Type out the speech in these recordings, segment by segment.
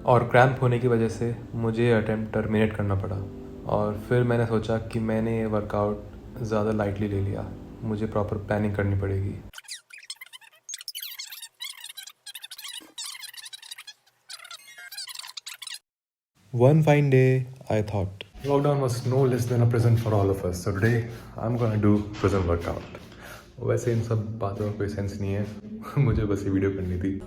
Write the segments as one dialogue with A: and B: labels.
A: और क्रैम्प होने की वजह से मुझे अटेम्प्ट टर्मिनेट करना पड़ा। और फिर मैंने सोचा कि मैंने ये वर्कआउट ज़्यादा लाइटली ले लिया, मुझे प्रॉपर प्लानिंग करनी पड़ेगी। One fine day, I thought, lockdown was no less than a present for all of us. So today, I'm gonna do prison workout. वैसे इन सब बातों का कोई सेंस नहीं है मुझे बस ये वीडियो करनी थी।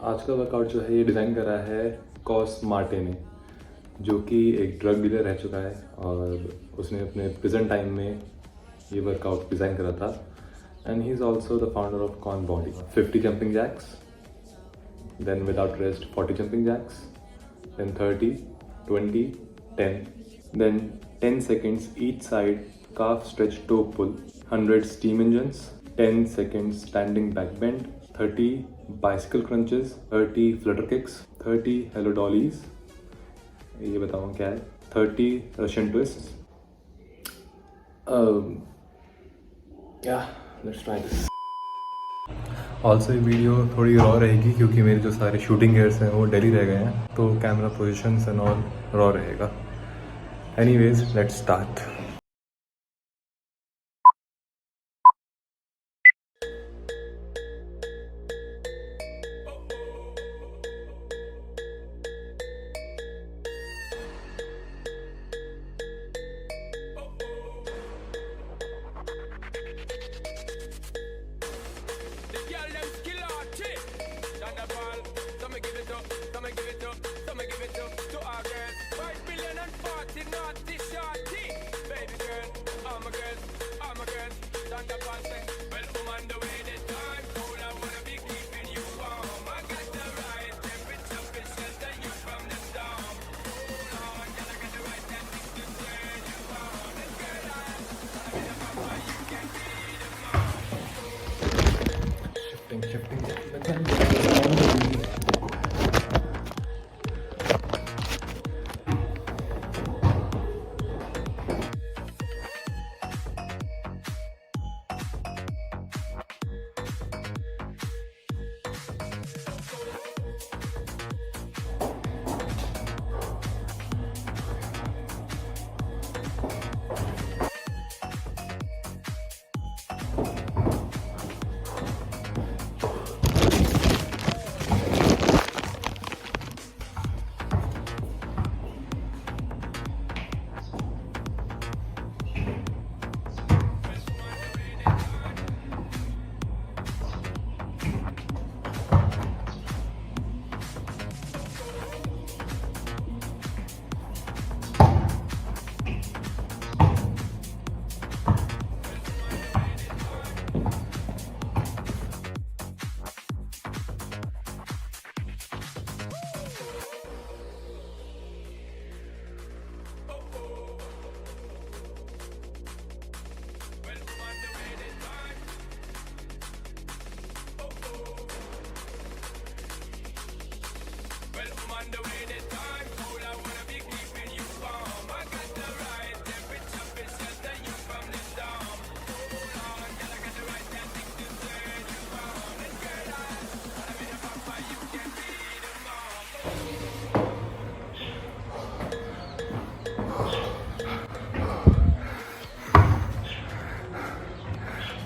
A: आज का वर्कआउट जो है ये डिज़ाइन करा है कॉस मार्टे ने, जो कि एक ड्रग डीलर रह चुका है और उसने अपने प्रेजेंट टाइम में ये वर्कआउट डिज़ाइन करा था। And he is also the founder of ConBody. 50 jumping jacks, then without rest 40 jumping jacks, then 30, 20, 10, then 10 seconds each side calf stretch toe pull, 100 steam engines, 10 seconds standing back bend, 30 bicycle crunches, 30 flutter kicks, 30 hello dollies, ये बताऊँ क्या है, 30 Russian twists. Yeah, let's try this. Also ये video थोड़ी raw रहेगी क्योंकि मेरे जो सारे शूटिंग गियर्स हैं वो दिल्ली रह गए हैं, तो camera positions and all raw रहेगा। Anyways, let's start.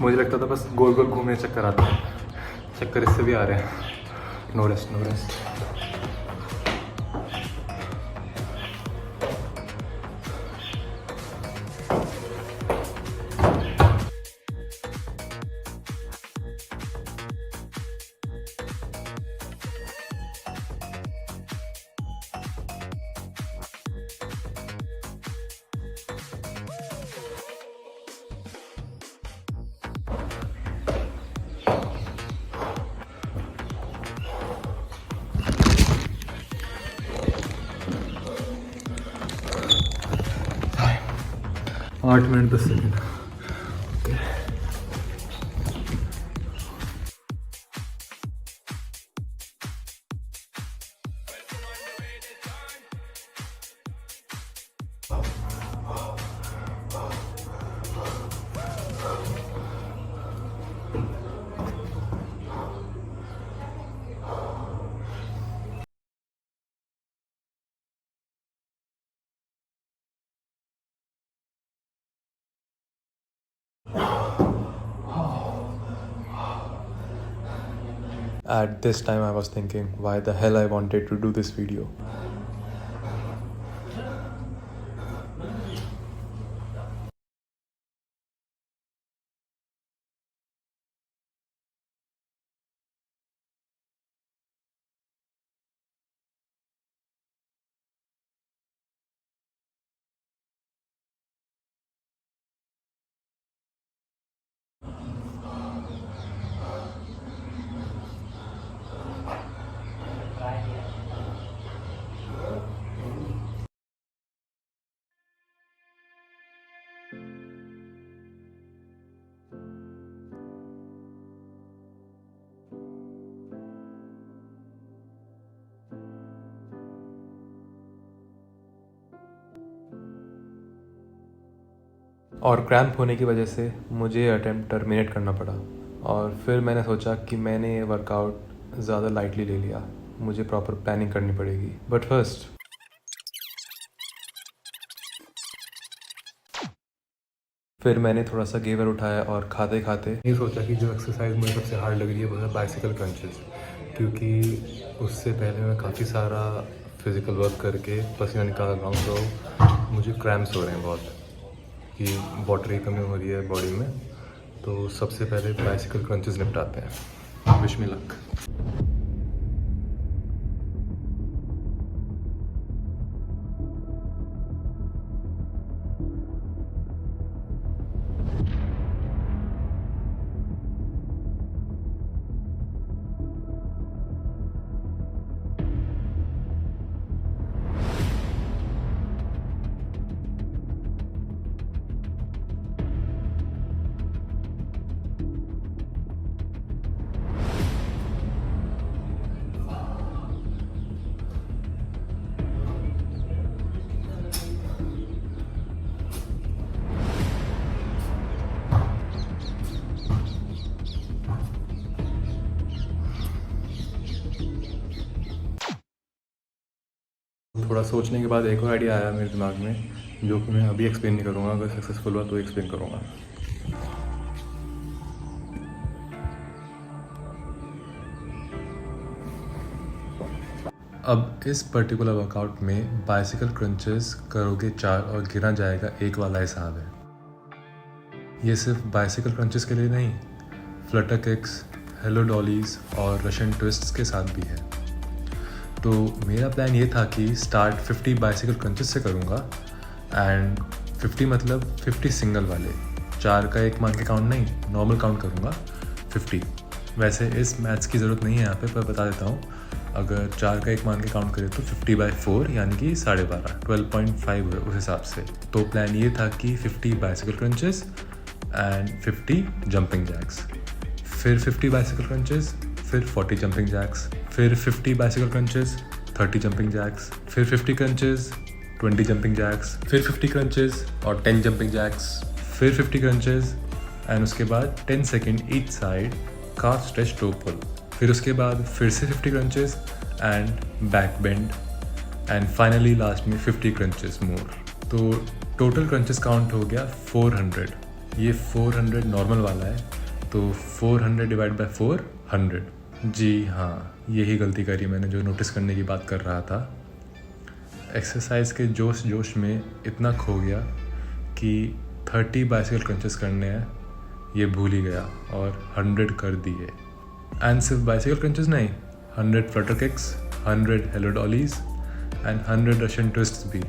A: मुझे लगता था बस गोल गोल घूमने चक्कर आता है, चक्कर इससे भी आ रहे हैं। No rest, no rest. आठ minute 10 second. At this time I was thinking why the hell I wanted to do this video. और क्रैम्प होने की वजह से मुझे अटेम्प्ट टर्मिनेट करना पड़ा। और फिर मैंने सोचा कि मैंने ये वर्कआउट ज़्यादा लाइटली ले लिया, मुझे प्रॉपर प्लानिंग करनी पड़ेगी। बट फर्स्ट फिर मैंने थोड़ा सा गेवर उठाया और खाते खाते ये सोचा कि जो एक्सरसाइज मुझे सबसे हार्ड लग रही है वो है बाइसिकल क्रंचेस, क्योंकि उससे पहले मैं काफ़ी सारा फिज़िकल वर्क करके पसीना निकाल रहा हूँ, तो मुझे क्रैम्प्स हो रहे हैं बहुत, कि वाटर की कमी हो रही है बॉडी में। तो सबसे पहले बाइसिकल क्रंचेस निपटाते हैं। Wish me luck. थोड़ा सोचने के बाद एक और आइडिया आया मेरे दिमाग में, जो कि मैं अभी एक्सप्लेन नहीं करूँगा, अगर सक्सेसफुल हुआ तो एक्सप्लेन करूँगा। अब इस पर्टिकुलर वर्कआउट में बाइसिकल क्रंचेस करोगे 4 और गिना जाएगा 1 वाला हिसाब है। ये सिर्फ बाइसिकल क्रंचेस के लिए नहीं, फ्लटर किक्स, हेलो डॉलीज और रशियन ट्विस्ट्स के साथ भी है। तो मेरा प्लान ये था कि स्टार्ट 50 बाइसिकल क्रंचेस से करूँगा, एंड 50 मतलब 50 सिंगल वाले, 4 का 1 मान के काउंट नहीं, नॉर्मल काउंट करूँगा 50। वैसे इस मैथ्स की ज़रूरत नहीं है यहाँ पे, पर बता देता हूँ। अगर 4 का 1 मान के काउंट करें तो 50/4 यानी कि 12.5, 12.5 हुए उस हिसाब से। तो प्लान ये था कि 50 bicycle crunches and 50 jumping Jacques, फिर 50 बाइसिकल क्रंचेस, फिर 40 जंपिंग जैक्स, फिर 50 बाइसिकल क्रंचेस, 30 जंपिंग जैक्स, फिर 50 क्रंचेस, 20 जंपिंग जैक्स, फिर 50 क्रंचेस और 10 जंपिंग जैक्स, फिर 50 क्रंचेस एंड उसके बाद 10 second each side calf stretch toe pull, फिर उसके बाद फिर से 50 crunches and back bend, and finally last में 50 क्रंचेस मोर। तो टोटल क्रंचेस काउंट हो गया 400। ये 400 नॉर्मल वाला है, तो 400 डिवाइड बाय 4 100। जी हाँ, यही गलती करी मैंने जो नोटिस करने की बात कर रहा था। एक्सरसाइज के जोश में इतना खो गया कि 30 बाइसिकल क्रंचेस करने हैं ये भूल ही गया और 100 कर दिए। एंड सिर्फ बाइसिकल क्रंचेस नहीं, 100 flutter kicks, 100 hello dollies and 100 Russian twists भी।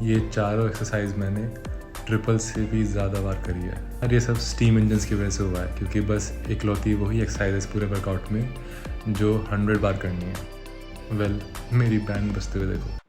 A: ये चारों एक्सरसाइज मैंने ट्रिपल से भी ज़्यादा बार करी है। और ये सब स्टीम इंजन्स की वजह से हुआ है, क्योंकि बस इकलौती वही एक्सरसाइज पूरे वर्कआउट में जो 100 बार करनी है। वेल, मेरी बैंड बजते हुए देखो।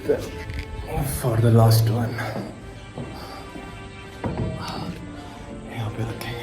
A: फॉर द लास्ट वन यहाँ पे रखेंगे।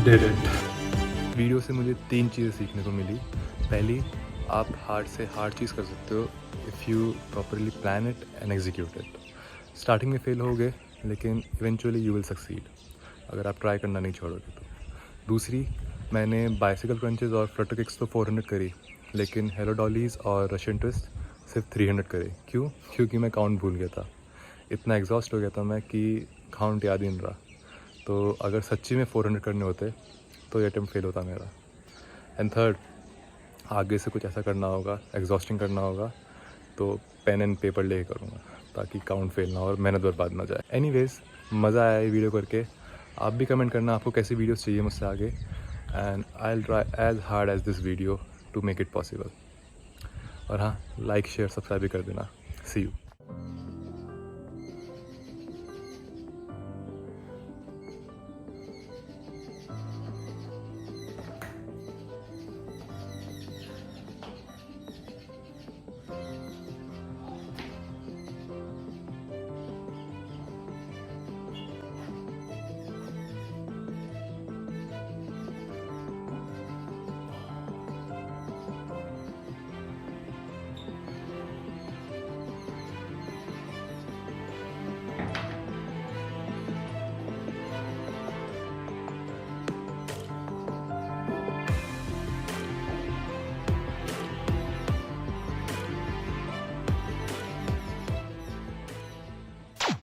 A: Did it. वीडियो से मुझे 3 चीज़ें सीखने को मिली। पहली, आप हार्ड से हार्ड चीज़ कर सकते हो if you properly plan it and execute it. Starting में फेल होगे लेकिन इवेंचुअली यू विल सक्सीड अगर आप ट्राई करना नहीं छोड़ोगे तो। दूसरी, मैंने बाइसिकल क्रंचेस और फ्लटर किक्स तो 400 करी, लेकिन हेलो डॉलीज और रशियन ट्विस्ट सिर्फ 300 करे। क्यों? क्योंकि मैं काउंट भूल गया था। इतना एग्जॉस्ट हो गया था मैं कि काउंट याद ही नहीं रहा। तो अगर सच्ची में 400 करने होते तो ये अटेम्प्ट फेल होता मेरा। एंड थर्ड, आगे से कुछ ऐसा करना होगा, एग्जॉस्टिंग करना होगा, तो पेन एंड पेपर ले करूँगा ताकि काउंट फेल ना हो और मेहनत बर्बाद ना जाए। एनीवेज, मज़ा आया ये वीडियो करके। आप भी कमेंट करना आपको कैसी वीडियोस चाहिए मुझसे आगे, and I will try as hard as this video to make it possible. और हाँ, लाइक शेयर सब्सक्राइब भी कर देना। See you.